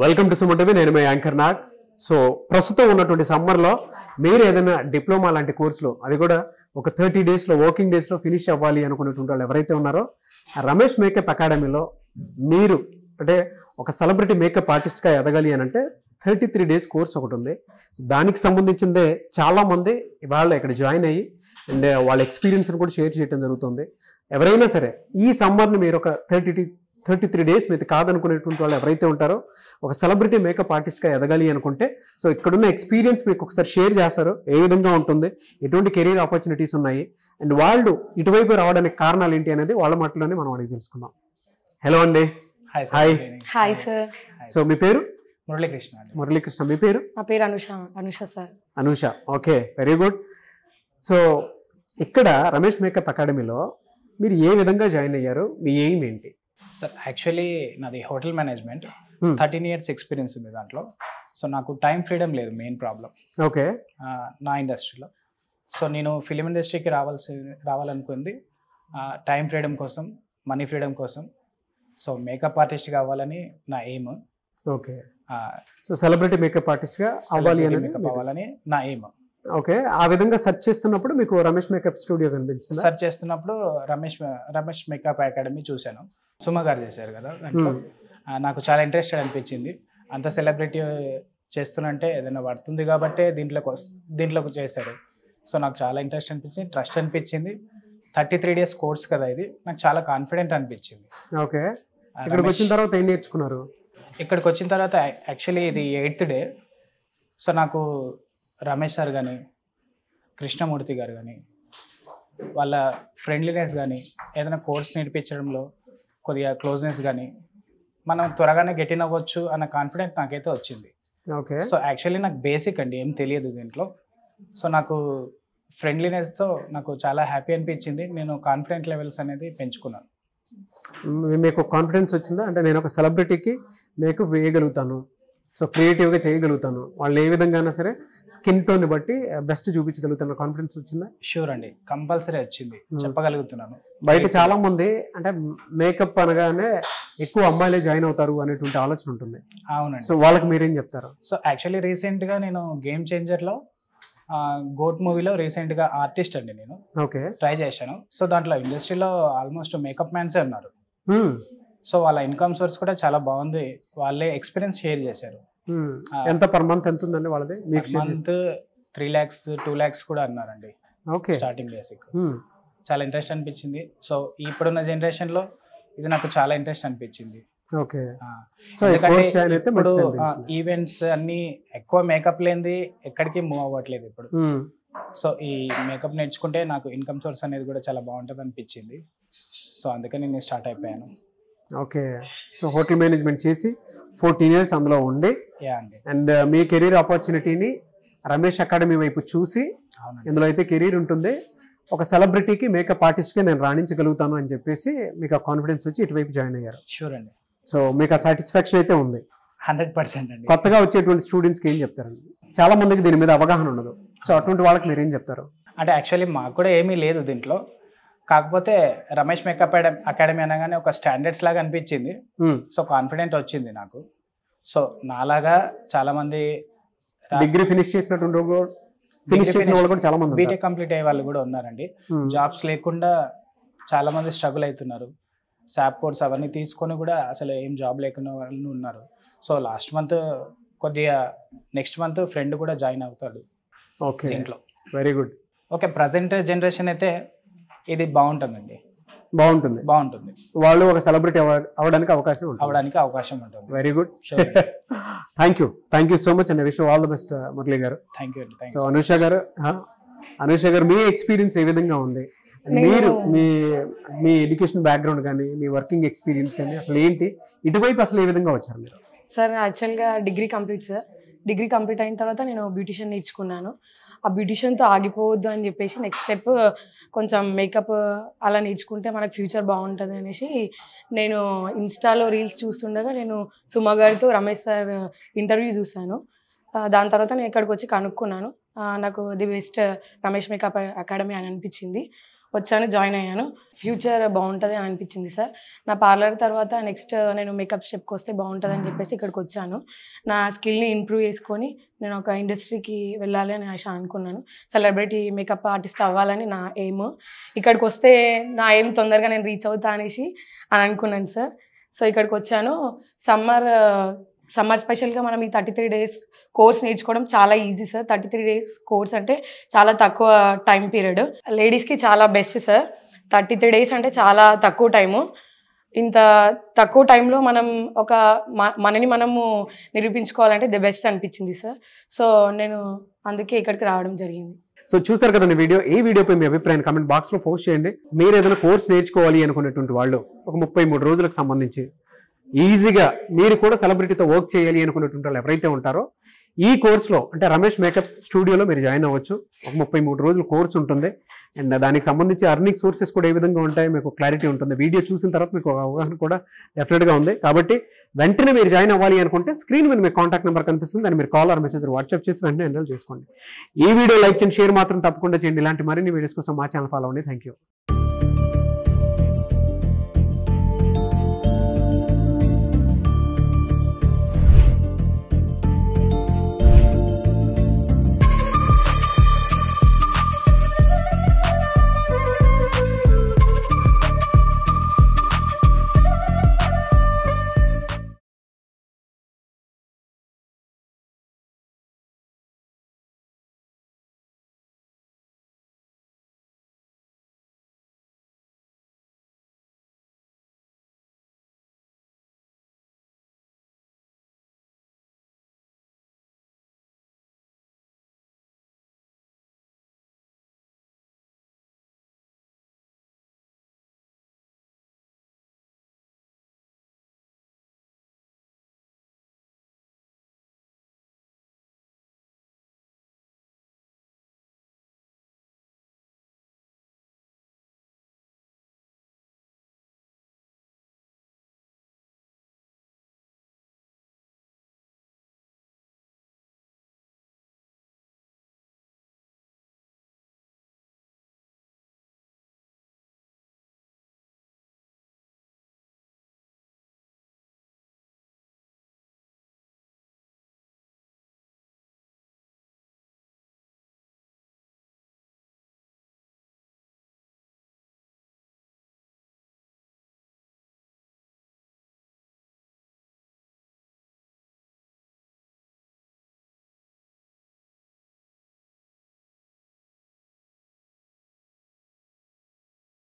Welcome to Suman TV. నేను మీ anchor Nag. So ప్రస్తుతం ఉన్నటువంటి సమ్మర్లో మీరు ఏదైనా డిప్లొమా లాంటి కోర్సులో, అది కూడా ఒక 30 డేస్లో వర్కింగ్ డేస్లో ఫినిష్ అవ్వాలి అనుకునేటువంటి వాళ్ళు ఎవరైతే ఉన్నారో, రమేష్ మేకప్ అకాడమీలో మీరు అంటే ఒక సెలబ్రిటీ మేకప్ ఆర్టిస్ట్గా ఎదగాలి అని అంటే 33 డేస్ కోర్స్ ఒకటి ఉంది. దానికి సంబంధించిందే చాలామంది ఇవాళ ఇక్కడ జాయిన్ అయ్యి అండ్ వాళ్ళ ఎక్స్పీరియన్స్ని కూడా షేర్ చేయడం జరుగుతుంది. ఎవరైనా సరే ఈ సమ్మర్ని మీరు ఒక 33 డేస్ మీద కాదనుకునేటువంటి వాళ్ళు ఎవరైతే ఉంటారో, ఒక సెలబ్రిటీ మేకప్ ఆర్టిస్ట్గా ఎదగాలి అనుకుంటే, సో ఇక్కడున్న ఎక్స్పీరియన్స్ మీకు ఒకసారి షేర్ చేస్తారు. ఏ విధంగా ఉంటుంది, ఎటువంటి కెరీర్ ఆపర్చునిటీస్ ఉన్నాయి, అండ్ వాళ్ళు ఇటువైపు రావడానికి కారణాలు ఏంటి అనేది వాళ్ళ మాటలోనే మనం అడిగి తెలుసుకుందాం. హలో అండి. హాయ్. Hi sir. సో మీ పేరు? మురళీకృష్ణ. మురళీకృష్ణ. మీ పేరు? నా పేరు Anusha sir. Anusha. Okay, very good. So ఇక్కడ రమేష్ మేకప్ అకాడమీలో మీరు ఏ విధంగా జాయిన్ అయ్యారు, మీ ఎయిమ్ ఏంటి? సార్ యాక్చువల్లీ నాది హోటల్ మేనేజ్మెంట్, 13 years ఎక్స్పీరియన్స్ ఉంది దాంట్లో. సో నాకు టైం ఫ్రీడమ్ లేదు, మెయిన్ ప్రాబ్లం ఓకే నా ఇండస్ట్రీలో. సో నేను ఫిలిం ఇండస్ట్రీకి రావాలనుకుంది టైం ఫ్రీడమ్ కోసం, మనీ ఫ్రీడమ్ కోసం. సో మేకప్ ఆర్టిస్ట్ కావాలని నా aim. Okay. So celebrity makeup ఆర్టిస్ట్గా అవ్వాలి అనేది అవ్వాలని నా ఎయిమ్. ఓకే. ఆ విధంగా సెర్చ్ చేస్తున్నప్పుడు మీకు రమేష్ మేకప్ స్టూడియో కనిపించింది? సెర్చ్ చేస్తున్నప్పుడు రమేష్ మేకప్ అకాడమీ చూశాను. సుమ గారు చేశారు కదా దాంట్లో. నాకు చాలా ఇంట్రెస్టెడ్ అనిపించింది. అంత సెలబ్రిటీ చేస్తున్నంటే ఏదైనా పడుతుంది కాబట్టి దీంట్లోకి చేశారు. సో నాకు చాలా ఇంట్రెస్ట్ అనిపించింది, ట్రస్ట్ అనిపించింది. 33 days కోర్స్ కదా ఇది, నాకు చాలా కాన్ఫిడెంట్ అనిపించింది. ఓకే. ఇక్కడికి వచ్చిన తర్వాత ఏం నేర్చుకున్నారు? ఇక్కడికి వచ్చిన తర్వాత యాక్చువల్లీ ఇది 8th day. సో నాకు రమేష్ సార్ కానీ, కృష్ణమూర్తి గారు కానీ, వాళ్ళ ఫ్రెండ్లీనెస్ కానీ, ఏదైనా కోర్స్ నేర్పించడంలో కొద్దిగా క్లోజ్నెస్ కానీ, మనం త్వరగానే గెట్ ఇన్ అవ్వచ్చు అన్న కాన్ఫిడెంట్ నాకైతే వచ్చింది. ఓకే. సో యాక్చువల్లీ నాకు బేసిక్ అండి, ఏం తెలియదు దీంట్లో. సో నాకు ఫ్రెండ్లీనెస్తో నాకు చాలా హ్యాపీ అనిపించింది. నేను కాన్ఫిడెంట్ లెవెల్స్ అనేది పెంచుకున్నాను. మీకు కాన్ఫిడెన్స్ వచ్చిందా? అంటే నేను ఒక సెలబ్రిటీకి మేకప్ వేయగలుగుతాను, సో క్రియేటివ్గా చేయగలుగుతాను, వాళ్ళు ఏ విధంగా అయినా సరే స్కిన్ టోన్ని బట్టి బెస్ట్ చూపించగలుగుతాను, కాన్ఫిడెన్స్ వచ్చిందా? షూర్ అండి, కంపల్సరీ వచ్చింది, చెప్పగలుగుతున్నాను. బయట చాలా మంది అంటే మేకప్ అనగానే ఎక్కువ అమ్మాయిలే జాయిన్ అవుతారు అనేటువంటి ఆలోచన ఉంటుంది. అవునండి. సో వాళ్ళకి మీరేం చెప్తారు? సో యాక్చువల్లీ రీసెంట్గా నేను గేమ్ చేంజర్లో గోట్ మూవీలో రీసెంట్గా ఆర్టిస్ట్ అండి నేను ఓకే ట్రై చేశాను. సో దాంట్లో ఇండస్ట్రీలో ఆల్మోస్ట్ మేకప్ మ్యాన్సే ఉన్నారు. సో వాళ్ళ ఇన్కమ్ సోర్స్ కూడా చాలా బాగుంది. వాళ్ళే ఎక్స్పీరియన్స్ షేర్ చేశారు. ఎంత పర్ మంత్ ఎంత ఉందండి వాళ్ళది? మంత్ 3 lakhs 2 lakhs కూడా అన్నారండి. ఓకే. Starting basic. చాలా ఇంట్రెస్ట్ అనిపించింది. సో ఇప్పుడున్న జనరేషన్లో ఇది నాకు చాలా ఇంట్రెస్ట్ అనిపించింది. ఓకే. ఇప్పుడు ఈవెంట్స్ అన్ని ఎక్కువ మేకప్ లేనిది ఎక్కడికి మూవ్ అవ్వట్లేదు ఇప్పుడు. సో ఈ మేకప్ నేర్చుకుంటే నాకు ఇన్కమ్ సోర్స్ అనేది కూడా చాలా బాగుంటుంది అనిపించింది. సో అందుకని నేను స్టార్ట్ అయిపోయాను. ఓకే. సో హోటల్ మేనేజ్మెంట్ చేసి 14 years అందులో ఉండి అండ్ మీ కెరీర్ ఆపర్చునిటీని రమేష్ అకాడమీ వైపు చూసి, ఇందులో అయితే కెరీర్ ఉంటుంది, ఒక సెలబ్రిటీకి మేకప్ ఆర్టిస్ట్గా నేను రాణించగలుగుతాను అని చెప్పేసి మీకు ఆ కాన్ఫిడెన్స్ వచ్చి ఇటువైపు జాయిన్ అయ్యారు. షూర్ అండి. సో మీకు ఆ సాటిస్ఫాక్షన్ అయితే ఉంది? 100% అండి. కొత్తగా వచ్చేటువంటి స్టూడెంట్స్కి ఏం చెప్తారండి? చాలా మందికి దీని మీద అవగాహన ఉండదు. సో అటువంటి వాళ్ళకి మీరు ఏం చెప్తారు? అంటే యాక్చువల్లీ మాకు కూడా ఏమీ లేదు దీంట్లో. కాకపోతే రమేష్ మేకప్ అకాడమీ అనగానే ఒక స్టాండర్డ్స్ లాగా అనిపించింది. సో కాన్ఫిడెంట్ వచ్చింది నాకు. సో నాలాగా చాలా మంది డిగ్రీ ఫినిష్ చేసిన వాళ్ళు కూడా చాలా మంది, బీటెక్ కంప్లీట్ అయ్యే వాళ్ళు కూడా ఉన్నారండి. జాబ్స్ లేకుండా చాలా మంది స్ట్రగుల్ అవుతున్నారు. శాప్ కోర్స్ అవన్నీ తీసుకొని కూడా అసలు ఏం జాబ్ లేకుండా వాళ్ళు ఉన్నారు. So last month next month friend కూడా జాయిన్ అవుతాడు. ఓకే. దీంట్లో very good. Okay. Present generation అయితే ఇది బాగుంటుందండి. బాగుంటుంది. వాళ్ళు ఒక సెలబ్రిటీ అవ్వడానికి అవకాశం ఉంటుంది. Very good. Thank you so much and wish all the best Murali garu. Thank you. So Anusha గారు మీ ఎక్స్పీరియన్స్ ఏ విధంగా ఉంది? మీరు మీ ఎడ్యుకేషన్ బ్యాక్గ్రౌండ్ కానీ, మీ వర్కింగ్ ఎక్స్పీరియన్స్ కానీ అసలు ఏంటి, ఇటువైపు అసలు ఏ విధంగా వచ్చారు మీరు? సార్ యాక్చువల్గా డిగ్రీ కంప్లీట్ అయిన తర్వాత నేను బ్యూటిషియన్ నేర్చుకున్నాను. ఆ బ్యూటిషియన్తో ఆగిపోవద్దు అని చెప్పేసి నెక్స్ట్ స్టెప్ కొంచెం మేకప్ అలా నేర్చుకుంటే మనకు ఫ్యూచర్ బాగుంటుంది అనేసి నేను ఇన్స్టాలో రీల్స్ చూస్తుండగా నేను సుమ గారితో రమేష్ సార్ ఇంటర్వ్యూ చూశాను. దాని తర్వాత నేను ఇక్కడికి వచ్చి కనుక్కున్నాను. నాకు the best Ramesh makeup academy అని అనిపించింది. వచ్చాను, జాయిన్ అయ్యాను. ఫ్యూచర్ బాగుంటుంది అని అనిపించింది సార్. నా పార్లర్ తర్వాత నెక్స్ట్ నేను మేకప్ స్టెప్కి వస్తే బాగుంటుంది అని చెప్పేసి ఇక్కడికి వచ్చాను. నా స్కిల్ని ఇంప్రూవ్ చేసుకొని నేను ఒక ఇండస్ట్రీకి వెళ్ళాలి అని అనుకున్నాను. సెలబ్రిటీ మేకప్ ఆర్టిస్ట్ అవ్వాలని నా ఎయిమ్. ఇక్కడికి వస్తే నా ఎయిమ్ తొందరగా నేను రీచ్ అవుతా అనేసి అని అనుకున్నాను సార్. సో ఇక్కడికి వచ్చాను. సమ్మర్ స్పెషల్గా మనం ఈ 33 days కోర్స్ నేర్చుకోవడం చాలా ఈజీ సార్. 33 days కోర్స్ అంటే చాలా తక్కువ టైం పీరియడ్. లేడీస్కి చాలా బెస్ట్ సార్. 33 days అంటే చాలా తక్కువ టైము. ఇంత తక్కువ టైంలో మనం మనని మనము నిరూపించుకోవాలంటే ది బెస్ట్ అనిపించింది సార్. సో నేను అందుకే ఇక్కడికి రావడం జరిగింది. సో చూసారు కదండి వీడియో. ఈ వీడియోపై మీ అభిప్రాయాన్ని కామెంట్ బాక్స్లో పోస్ట్ చేయండి. మీరు ఏదైనా కోర్స్ నేర్చుకోవాలి అనుకునేటువంటి వాళ్ళు ఒక 33 రోజులకు సంబంధించి ఈజీగా మీరు కూడా సెలబ్రిటీతో వర్క్ చేయాలి అనుకునేటువంటి వాళ్ళు ఎవరైతే ఉంటారో ఈ కోర్సులో అంటే రమేష్ మేకప్ స్టూడియోలో మీరు జాయిన్ అవ్వచ్చు. ఒక 33 రోజుల కోర్స్ ఉంటుంది. అండ్ దానికి సంబంధించి అర్నింగ్ సోర్సెస్ కూడా ఏ విధంగా ఉంటాయి మీకు క్లారిటీ ఉంటుంది. వీడియో చూసిన తర్వాత మీకు అవగాహన కూడా డెఫినెట్గా ఉంది. కాబట్టి వెంటనే మీరు జాయిన్ అవ్వాలి అనుకుంటే స్క్రీన్ మీద మీకు కాంటాక్ట్ నెంబర్ కనిపిస్తుంది. దాన్ని మీరు కాల్ ఆర్ మెసేజ్ వాట్సాప్ చేసి వెంటనే ఎన్రోల్ చేసుకోండి. ఈ వీడియో లైక్ చేయండి, షేర్ మాత్రం తప్పకుండా చేయండి. ఇలాంటి మరిన్ని వీడియోస్ కోసం మా ఛానల్ ఫాలో అవ్వండి. Thank you.